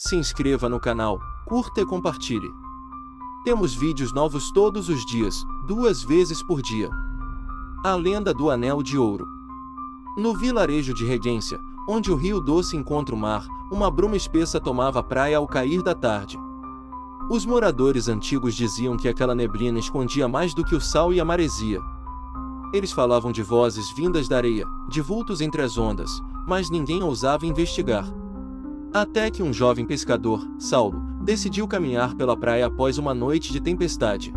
Se inscreva no canal, curta e compartilhe. Temos vídeos novos todos os dias, 2 vezes por dia. A lenda do Anel de Ouro. No vilarejo de Regência, onde o Rio Doce encontra o mar, uma bruma espessa tomava a praia ao cair da tarde. Os moradores antigos diziam que aquela neblina escondia mais do que o sal e a maresia. Eles falavam de vozes vindas da areia, de vultos entre as ondas, mas ninguém ousava investigar. Até que um jovem pescador, Saulo, decidiu caminhar pela praia após uma noite de tempestade.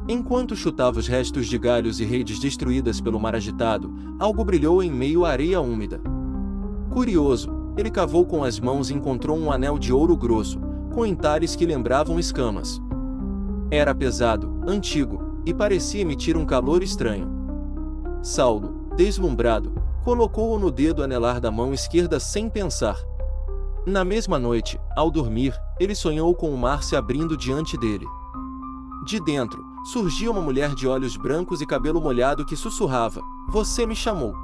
Enquanto chutava os restos de galhos e redes destruídas pelo mar agitado, algo brilhou em meio à areia úmida. Curioso, ele cavou com as mãos e encontrou um anel de ouro grosso, com entalhes que lembravam escamas. Era pesado, antigo, e parecia emitir um calor estranho. Saulo, deslumbrado, colocou-o no dedo anelar da mão esquerda sem pensar. Na mesma noite, ao dormir, ele sonhou com o mar se abrindo diante dele. De dentro, surgia uma mulher de olhos brancos e cabelo molhado que sussurrava: "Você me chamou."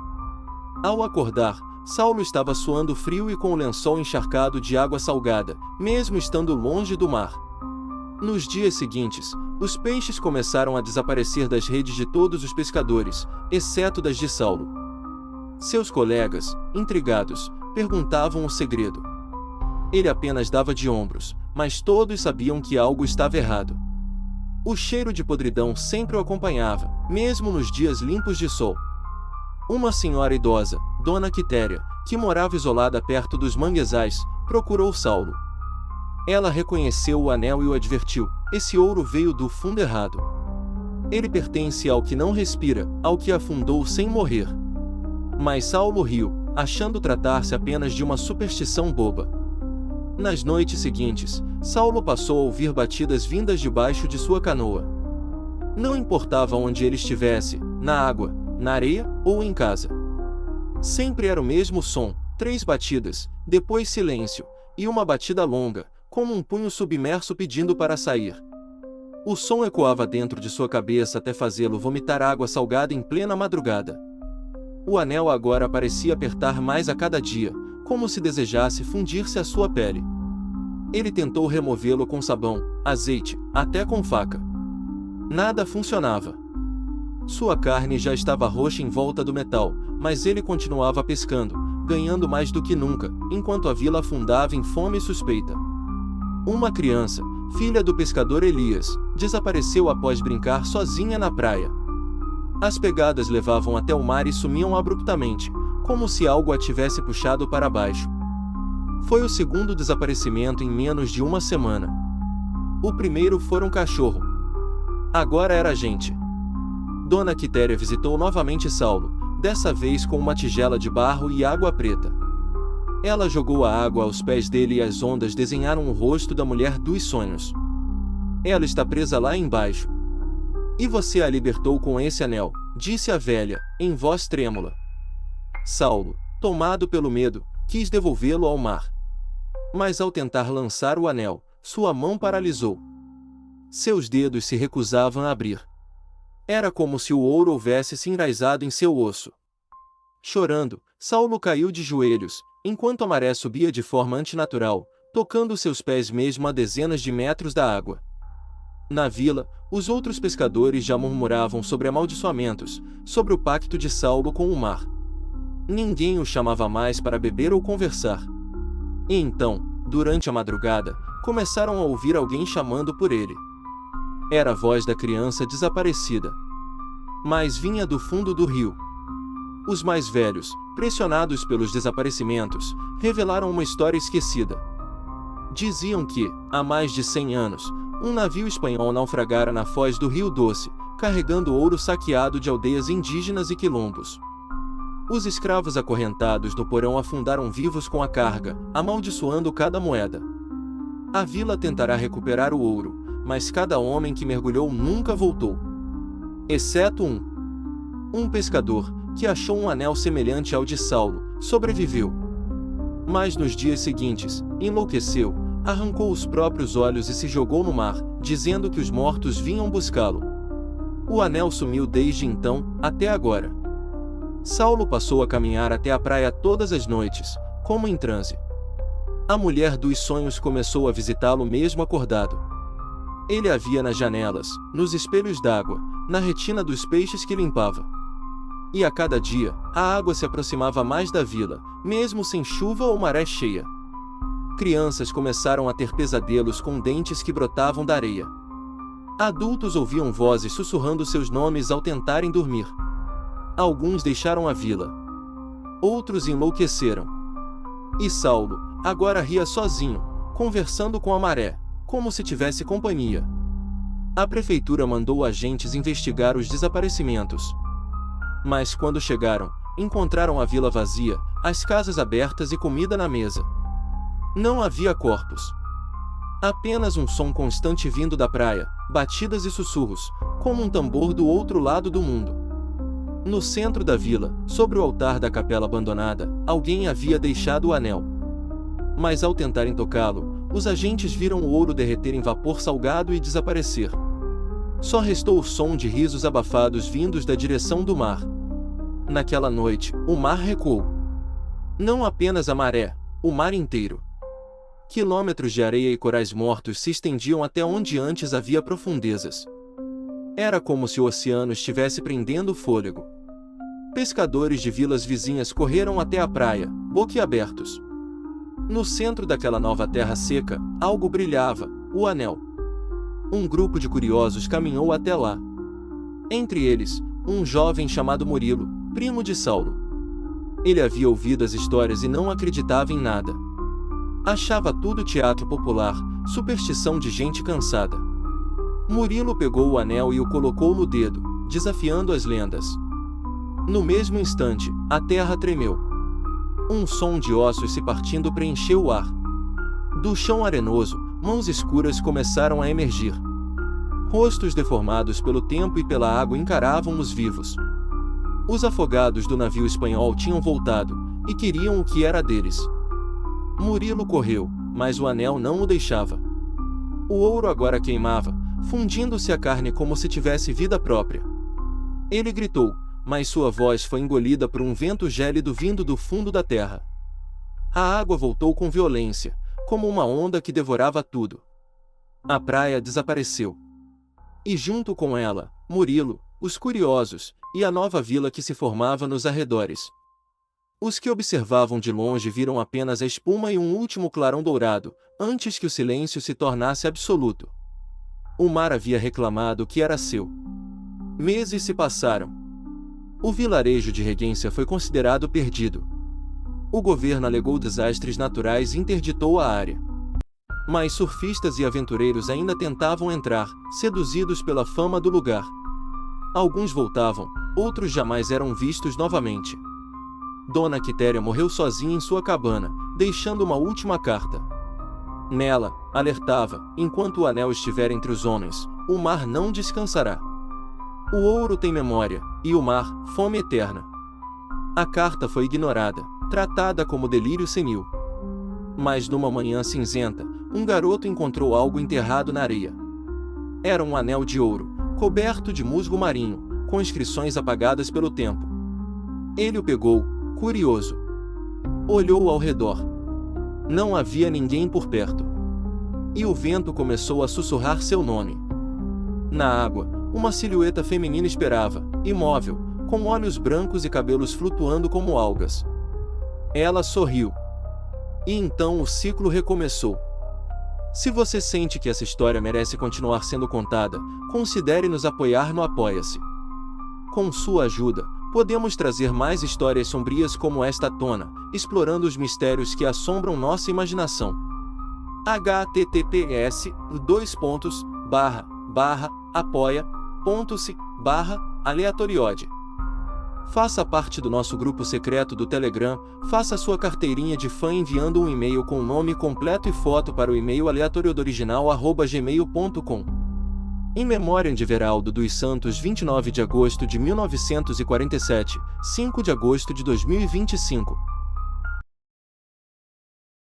Ao acordar, Saulo estava suando frio e com o lençol encharcado de água salgada, mesmo estando longe do mar. Nos dias seguintes, os peixes começaram a desaparecer das redes de todos os pescadores, exceto das de Saulo. Seus colegas, intrigados, perguntavam o segredo. Ele apenas dava de ombros, mas todos sabiam que algo estava errado. O cheiro de podridão sempre o acompanhava, mesmo nos dias limpos de sol. Uma senhora idosa, Dona Quitéria, que morava isolada perto dos manguezais, procurou Saulo. Ela reconheceu o anel e o advertiu: "Esse ouro veio do fundo errado. Ele pertence ao que não respira, ao que afundou sem morrer." Mas Saulo riu, achando tratar-se apenas de uma superstição boba. Nas noites seguintes, Saulo passou a ouvir batidas vindas debaixo de sua canoa. Não importava onde ele estivesse, na água, na areia ou em casa. Sempre era o mesmo som, 3 batidas, depois silêncio, e uma batida longa, como um punho submerso pedindo para sair. O som ecoava dentro de sua cabeça até fazê-lo vomitar água salgada em plena madrugada. O anel agora parecia apertar mais a cada dia, como se desejasse fundir-se à sua pele. Ele tentou removê-lo com sabão, azeite, até com faca. Nada funcionava. Sua carne já estava roxa em volta do metal, mas ele continuava pescando, ganhando mais do que nunca, enquanto a vila afundava em fome suspeita. Uma criança, filha do pescador Elias, desapareceu após brincar sozinha na praia. As pegadas levavam até o mar e sumiam abruptamente, como se algo a tivesse puxado para baixo. Foi o segundo desaparecimento em menos de uma semana. O primeiro foi um cachorro. Agora era gente. Dona Quitéria visitou novamente Saulo, dessa vez com uma tigela de barro e água preta. Ela jogou a água aos pés dele e as ondas desenharam o rosto da mulher dos sonhos. "Ela está presa lá embaixo. E você a libertou com esse anel", disse a velha, em voz trêmula. Saulo, tomado pelo medo, quis devolvê-lo ao mar. Mas ao tentar lançar o anel, sua mão paralisou. Seus dedos se recusavam a abrir. Era como se o ouro houvesse se enraizado em seu osso. Chorando, Saulo caiu de joelhos, enquanto a maré subia de forma antinatural, tocando seus pés mesmo a dezenas de metros da água. Na vila, os outros pescadores já murmuravam sobre amaldiçoamentos, sobre o pacto de Saulo com o mar. Ninguém o chamava mais para beber ou conversar. E então, durante a madrugada, começaram a ouvir alguém chamando por ele. Era a voz da criança desaparecida. Mas vinha do fundo do rio. Os mais velhos, pressionados pelos desaparecimentos, revelaram uma história esquecida. Diziam que, há mais de 100 anos, um navio espanhol naufragara na foz do Rio Doce, carregando ouro saqueado de aldeias indígenas e quilombos. Os escravos acorrentados no porão afundaram vivos com a carga, amaldiçoando cada moeda. A vila tentará recuperar o ouro, mas cada homem que mergulhou nunca voltou. Exceto um. Um pescador, que achou um anel semelhante ao de Saulo, sobreviveu. Mas nos dias seguintes, enlouqueceu, arrancou os próprios olhos e se jogou no mar, dizendo que os mortos vinham buscá-lo. O anel sumiu desde então, até agora. Saulo passou a caminhar até a praia todas as noites, como em transe. A mulher dos sonhos começou a visitá-lo mesmo acordado. Ele a via nas janelas, nos espelhos d'água, na retina dos peixes que limpava. E a cada dia, a água se aproximava mais da vila, mesmo sem chuva ou maré cheia. Crianças começaram a ter pesadelos com dentes que brotavam da areia. Adultos ouviam vozes sussurrando seus nomes ao tentarem dormir. Alguns deixaram a vila. Outros enlouqueceram. E Saulo, agora ria sozinho, conversando com a maré, como se tivesse companhia. A prefeitura mandou agentes investigar os desaparecimentos. Mas quando chegaram, encontraram a vila vazia, as casas abertas e comida na mesa. Não havia corpos. Apenas um som constante vindo da praia, batidas e sussurros, como um tambor do outro lado do mundo. No centro da vila, sobre o altar da capela abandonada, alguém havia deixado o anel. Mas ao tentarem tocá-lo, os agentes viram o ouro derreter em vapor salgado e desaparecer. Só restou o som de risos abafados vindos da direção do mar. Naquela noite, o mar recuou. Não apenas a maré, o mar inteiro. Quilômetros de areia e corais mortos se estendiam até onde antes havia profundezas. Era como se o oceano estivesse prendendo o fôlego. Pescadores de vilas vizinhas correram até a praia, boquiabertos. No centro daquela nova terra seca, algo brilhava, o anel. Um grupo de curiosos caminhou até lá. Entre eles, um jovem chamado Murilo, primo de Saulo. Ele havia ouvido as histórias e não acreditava em nada. Achava tudo teatro popular, superstição de gente cansada. Murilo pegou o anel e o colocou no dedo, desafiando as lendas. No mesmo instante, a terra tremeu. Um som de ossos se partindo preencheu o ar. Do chão arenoso, mãos escuras começaram a emergir. Rostos deformados pelo tempo e pela água encaravam os vivos. Os afogados do navio espanhol tinham voltado, e queriam o que era deles. Murilo correu, mas o anel não o deixava. O ouro agora queimava, fundindo-se a carne como se tivesse vida própria. Ele gritou, mas sua voz foi engolida por um vento gélido vindo do fundo da terra. A água voltou com violência, como uma onda que devorava tudo. A praia desapareceu. E junto com ela, Murilo, os curiosos, e a nova vila que se formava nos arredores. Os que observavam de longe viram apenas a espuma e um último clarão dourado, antes que o silêncio se tornasse absoluto. O mar havia reclamado que era seu. Meses se passaram. O vilarejo de Regência foi considerado perdido. O governo alegou desastres naturais e interditou a área. Mas surfistas e aventureiros ainda tentavam entrar, seduzidos pela fama do lugar. Alguns voltavam, outros jamais eram vistos novamente. Dona Quitéria morreu sozinha em sua cabana, deixando uma última carta. Nela, alertava, enquanto o anel estiver entre os homens, o mar não descansará. O ouro tem memória, e o mar, fome eterna. A carta foi ignorada, tratada como delírio senil. Mas numa manhã cinzenta, um garoto encontrou algo enterrado na areia. Era um anel de ouro, coberto de musgo marinho, com inscrições apagadas pelo tempo. Ele o pegou, curioso. Olhou ao redor. Não havia ninguém por perto. E o vento começou a sussurrar seu nome. Na água, uma silhueta feminina esperava, imóvel, com olhos brancos e cabelos flutuando como algas. Ela sorriu. E então o ciclo recomeçou. Se você sente que essa história merece continuar sendo contada, considere nos apoiar no Apoia-se. Com sua ajuda, podemos trazer mais histórias sombrias como esta à tona, explorando os mistérios que assombram nossa imaginação. https://apoia.se/aleatoriode. Faça parte do nosso grupo secreto do Telegram, faça sua carteirinha de fã enviando um e-mail com o nome completo e foto para o e-mail aleatoriodoriginal@gmail.com. Em memória de Everaldo dos Santos, 29 de agosto de 1947, 5 de agosto de 2025.